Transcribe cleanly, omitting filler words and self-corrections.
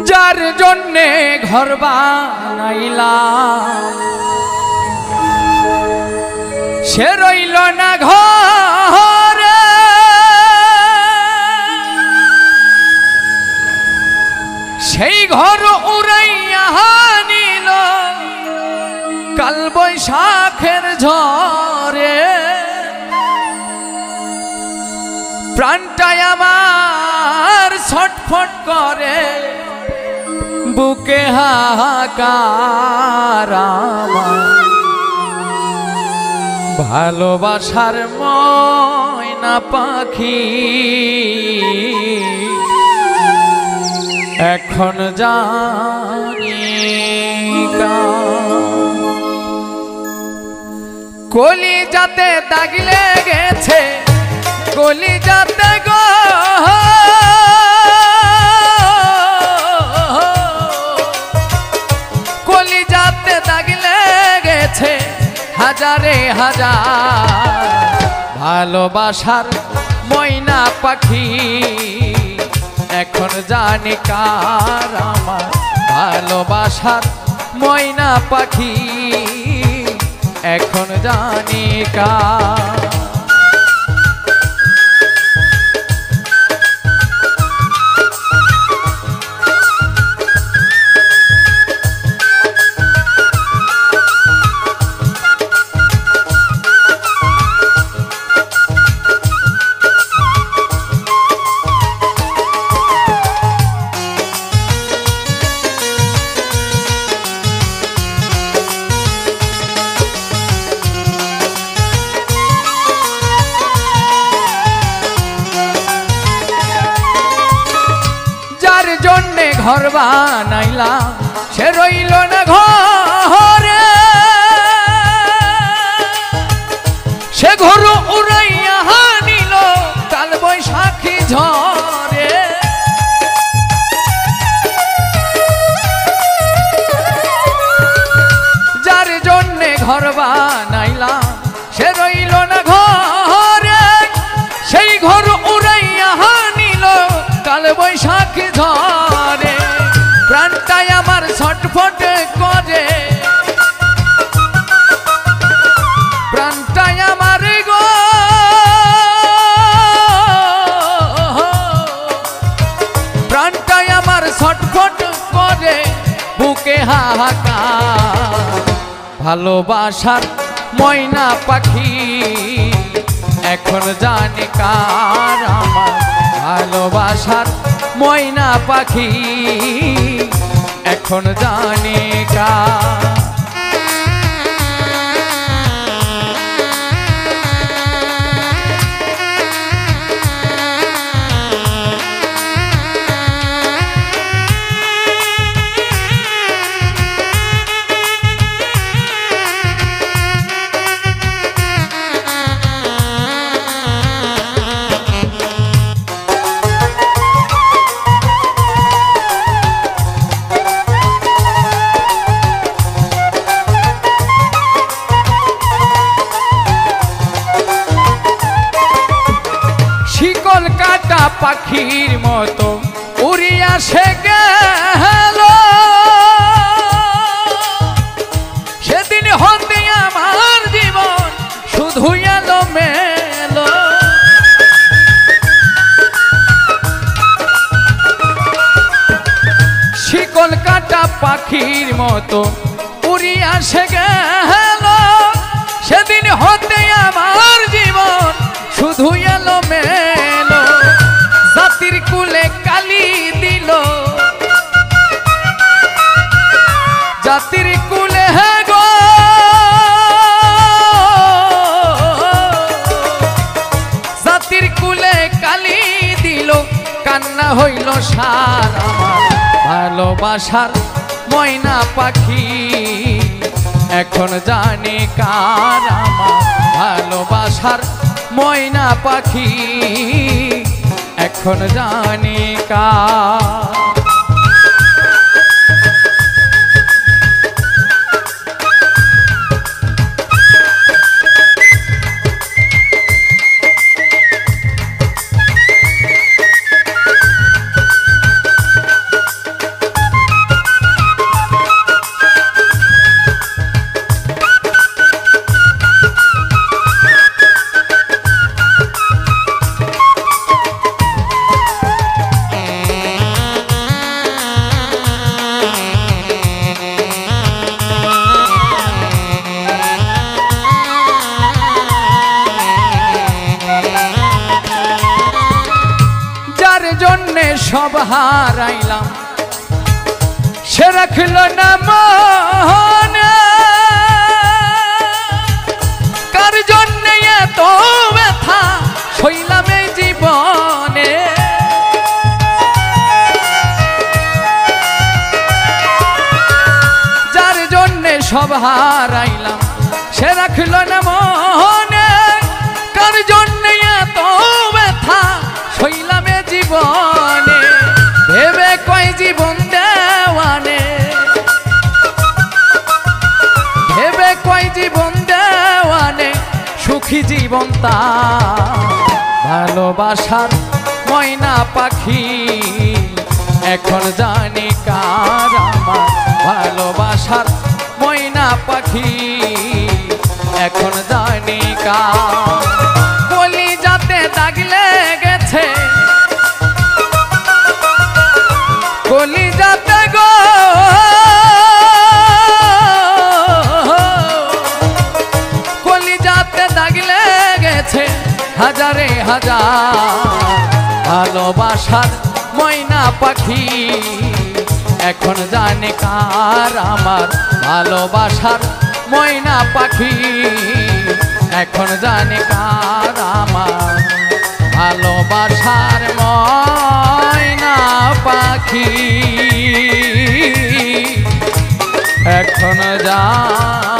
যার জন্যে ঘর বানাইলাম সে রইল না ঘরে, সেই ঘর উড়াইয়া নিল কাল বৈশাখের ঝড়ে। প্রাণটায় আমার ছটফট করে, বুকে হাহাকার আমার, ভালোবাসার ময়না পাখি এখন জানি কলিজাতে দাগ লেগেছে, কলিজাতে গো কলিজাতে দাগ লেগেছে হাজারে হাজার, ভালোবাসার ময়না পাখি এখন জানি কার আমার, ভালোবাসার ময়না পাখি এখন জানি কার। ঘর বানাইলাম সে রইল না ঘরে, সে ঘর উড়াইয়া নিল কাল বৈশাখী ঝড়ে। যার জন্যে ঘর বানাইলাম সে রইল না ঘরে, সেই ঘর উড়াইয়া নিল কাল বৈশাখী ঝড়ে। প্রাণটাই আমার ছটফট করে, প্রাণটাই আমার গো প্রাণটাই আমার ছটফট করে, বুকে হাহাকার, ভালোবাসার ময়না পাখি এখন জানি কার আমার, ভালোবাসার ময়না পাখি এখন জানি কার। শিকল কাটা পাখির মতো উড়িয়া সে গেল, সেদিন হতে আমার জীবন শুধু এলো মেলো। শিকল কাটা পাখির মতো উড়িয়া সে গেল, সেদিন হতে আমার জীবন শুধু এলো মেলো। জাতির কুলে কালি দিল, জাতির কুলে গো জাতির কুলে কালি দিল, কান্না হইল সার আমার, ভালোবাসার ময়না পাখি এখন জানি কার আমার, ভালোবাসার ময়না পাখি এখন জানি কার। হারাইলাম সে রাখল না মনে কার জন্যে এত ব্যথা সইলাম এই জীবনে যার জন্যে সব হারাইলাম সে রাখল না মনে কার জন্যে এত ব্যথা সইলাম এই জীবনে ভেবে কয় জীবন দেওয়ানে ভেবে কয় জীবন দেওয়ানে সুখী জীবন তা ভালোবাসার ময়না পাখি এখন জানি কার আমার ভালোবাসার ময়না পাখি এখন জানি কার কলিজাতে দাগ লেগেছে কলিজাতে গো কলিজাতে দাগ লেগেছে হাজারে হাজার ভালোবাসার ময়না পাখি এখন জানে কার আমার ভালোবাসার ময়না পাখি এখন জানে কার আমার ভালোবাসার ময়না পাখি এখন জানে